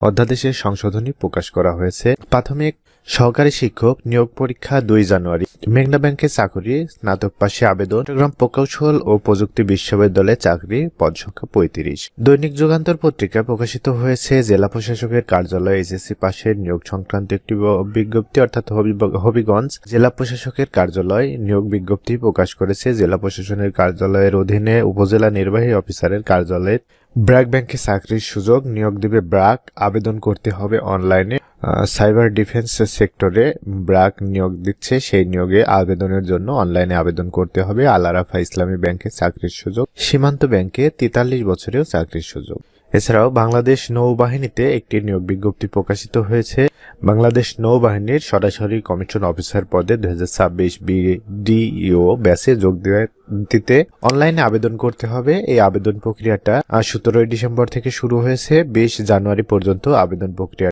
অধ্যাদেশের সংশোধনী প্রকাশ করা হয়েছে। প্রাথমিক সহকারী শিক্ষক নিয়োগ পরীক্ষা 2 জানুয়ারি। মেঘনা ব্যাংকে চাকরি, স্নাতক পাশে আবেদন। চট্টগ্রাম প্রকৌশল ও প্রযুক্তি বিশ্ববিদ্যালয়ে চাকরি, পদ সংখ্যা 35। দৈনিক যুগান্তর পত্রিকায় প্রকাশিত হয়েছে জেলা প্রশাসকের কার্যালয়ে এইচএসসি পাশের নিয়োগ সংক্রান্ত একটি বিজ্ঞপ্তি, অর্থাৎ হবিগঞ্জ জেলা প্রশাসকের কার্যালয় নিয়োগ বিজ্ঞপ্তি প্রকাশ করেছে। জেলা প্রশাসনের কার্যালয়ের অধীনে উপজেলা নির্বাহী অফিসারের কার্যালয়ে ব্র্যাক ব্যাংকে চাকরির সুযোগ নিয়োগ দিবে ব্র্যাক। আবেদন করতে হবে অনলাইনে। সাইবার ডিফেন্স সেক্টরে ব্র্যাক নিয়োগ দিচ্ছে, সেই নিয়োগে আবেদনের জন্য অনলাইনে আবেদন করতে হবে। আল আরাফা ইসলামী ব্যাংকে চাকরির সুযোগ, সীমান্ত ব্যাংকে 43 বছরেও চাকরির সুযোগ। এছাড়াও বাংলাদেশ নৌবাহিনীতে একটি নিয়োগ বিজ্ঞপ্তি প্রকাশিত হয়েছে। বাংলাদেশ নৌবাহিনীর সরাসরি কমিশন অফিসার পদে 2026 বিডিও ব্যাচে যোগ দিতে অনলাইনে আবেদন করতে হবে। এই আবেদন প্রক্রিয়াটা 17 ডিসেম্বর থেকে শুরু হয়েছে। 20 জানুয়ারি পর্যন্ত আবেদন প্রক্রিয়া